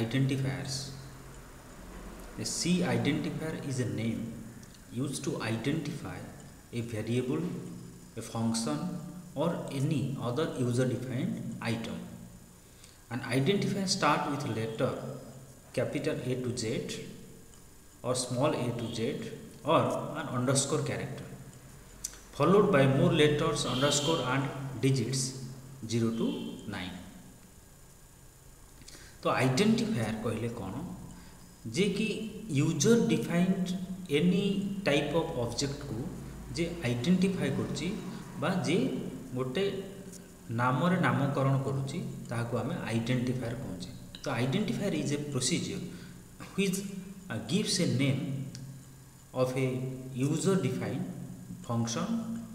identifiers. A C identifier is a name used to identify a variable, a function, or any other user-defined item. An identifier starts with letter capital A to Z or small a to z or an underscore character, followed by more letters, underscore and digits 0 to 9. तो identifier कहले कौन जे कि user defined any type of object को जे identify करुच्ची बा जे गोटे नाम रे नामकरण करुच्ची ताहाको आमे आइडेंटिफायर कहूचे. तो identifier is a procedure which gives a name of a user defined function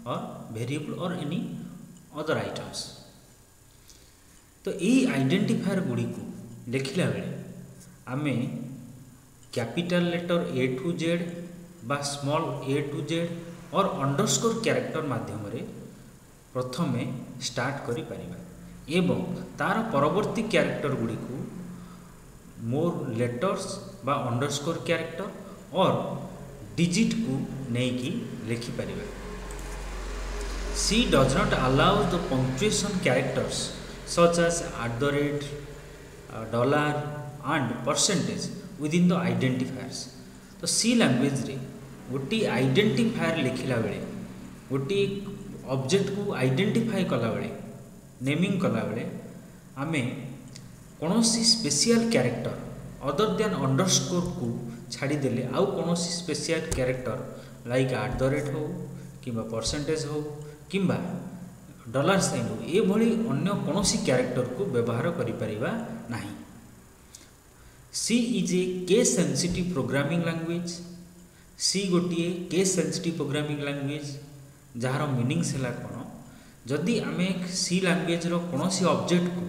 और वेरिएबल और एनी अदर आइटम्स. तो यही आइडेंटिफायर गुड़ी को लिखला बेले आमे capital letter A to Z बा स्मॉल ए टू जेड और अंडरस्कोर कैरेक्टर माध्यम रे प्रथमे स्टार्ट करि परिबा एवं तार परवर्ती कैरेक्टर गुड़ी को मोर लेटर्स बा अंडरस्कोर कैरेक्टर और डिजिट को नेकी लिखि परिबा. C does not allow the punctuation characters such as @ dollar and percentage within the identifiers. तो C language रे गोटी आइडेंटिफायर लिखिला बेले गोटी ऑब्जेक्ट को आइडेंटिफाई कला बेले नेमिंग कला बेले आमे कोनोसी special character other than underscore को छाड़ी देले आउ कोनोसी स्पेशल कैरेक्टर लाइक @ हो किबा परसेंटेज हो किबा डॉलर साइन हो ए भली अन्य कोनोसी कैरेक्टर को व्यवहार करि परिबा नाही. C is a case sensitive programming language. C गोटे case sensitive programming language jar meaning है कौन जदि आमे C लैंग्वेज रो कोनोसी ऑब्जेक्ट को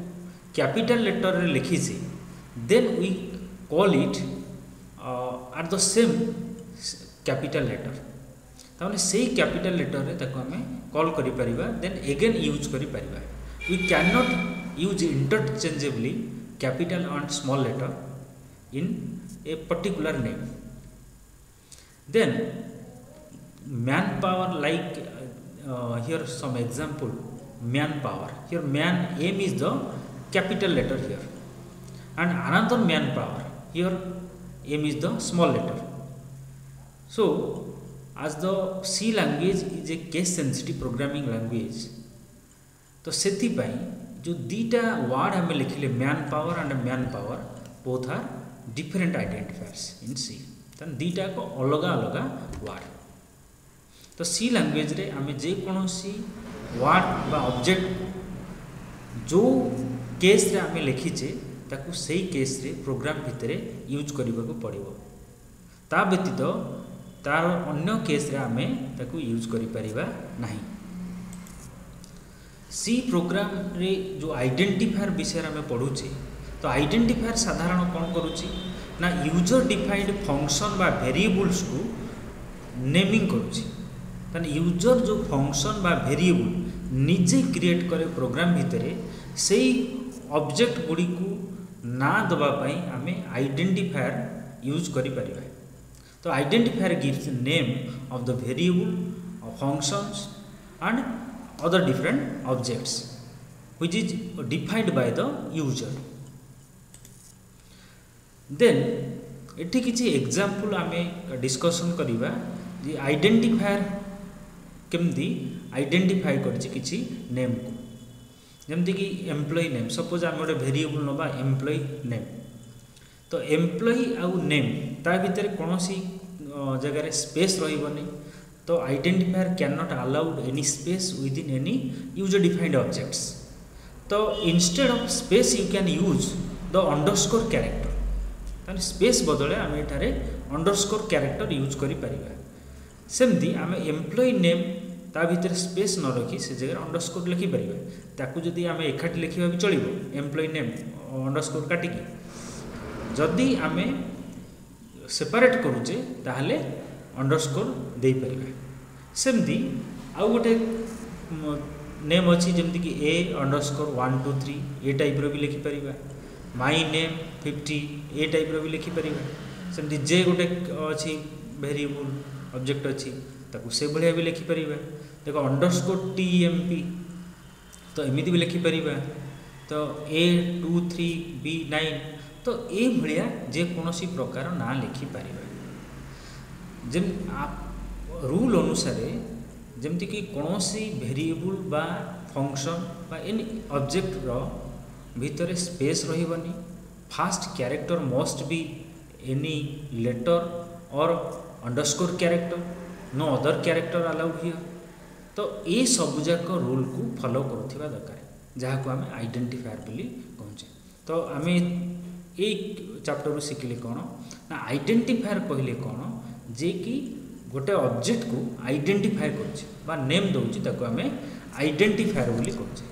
कैपिटल लेटर रे लिखिसे then we call it at the same capital letter. ताने से कैपिटल लेटर रे ताको आमे कॉल करि परिबा देन अगेन यूज करि परिबा. We can not use interchangeably capital and small letter in a particular name. Then manpower, like here some example manpower. Here man M is the capital letter here and another manpower here M is the small letter. So as the C language is a case sensitive programming language तो सेति पाई जो दीटा word हमें लिखिले man power and man power both are different identifiers in C. तन दीटा को अलग अलग वर्ड. तो सी लैंग्वेज रे आमे जे कोनोसी वर्ड बा ऑब्जेक्ट जो केस रे आमे लिखिचे ताकू सेही केस रे प्रोग्राम भितरे यूज करबा को पड़िबो. ता व्यतीत तार अन्य केस रे आमे ताकू यूज करि परिबा नाही. सी प्रोग्राम रे जो आइडेंटिफायर विषय आमे पढुचे तो आइडेंटिफायर साधारण कौन करुच्ची ना यूजर डिफाइंड फंक्शन बा वेरिएबल्स को नेमिंग करुच्ची. तन यूजर जो फंक्शन बा वेरिएबल निजे क्रिएट करे प्रोग्राम भितरे से ऑब्जेक्ट गुडी को ना दबा पाई आमे आइडेंटिफायर यूज करि परिबा. तो identifier gives name of the variable functions and other different objects which is defined by the user. Then एठी किछि एग्जांपल आमे डिस्कशन करिबा जे आइडेंटिफायर केमदी आइडेंटिफाई करछि किछि नेम को. जेमति कि एम्प्लॉय नेम सपोज आमे गोटे वेरिएबल नबा एम्प्लॉय नेम. तो एम्प्लॉय आउ नेम ता भितर कोनोसी जगह रे स्पेस रहिबनी. तो identifier can not allowed any space within any user defined objects. तो instead of space you can use the underscore character. ताने स्पेस बदले आमे एठारे अंडरस्कोर कैरेक्टर यूज करि परिबा. सेमती आमे एम्प्लॉय नेम ता भीतर स्पेस न रखी से जगह अंडरस्कोर लिखि परिबा. ताकू जदि आमे एखाटी लिखिबा भी चलिबो एम्प्लॉय नेम अंडरस्कोर काटिकी. जदि आमे सेपरेट करूचे ताहले अंडरस्कोर देई परिबा. सेमती आउ गोटे नेम अछि जेमति कि A_123 ए टाइप रो भी लिखि परिबा. माई नेम 50 ए टाइप भी लिखिपर सेमती जे गोटे अच्छी वेरिएबल ऑब्जेक्ट अच्छी ताकू से भाया भी लिखिपर देख अंडरस्कोर TMP तो एमती भी लिखिपर तो A23B9 तो ये भाया जेकोसी प्रकार ना लिखिपर जम रूल अनुसार जमती कि कौन सी वेरिएबल बा फंक्शन बा एनी ऑब्जेक्ट रो भीतर स्पेस रही first character must be any letter or underscore character no other character allowed here तो ये सबुजाक रूल को फॉलो करुवा दरकार जहाँ को आम आइडेंटिफायर बोली कहचे तो आम ये चैप्टर शिखिले कौन ना आइडेंटिफायर कहले कौन जे कि गोटे ऑब्जेक्ट को आइडेंटिफाई कर नेम दूसरी आम आइडेंटिफायर बोली कहचे।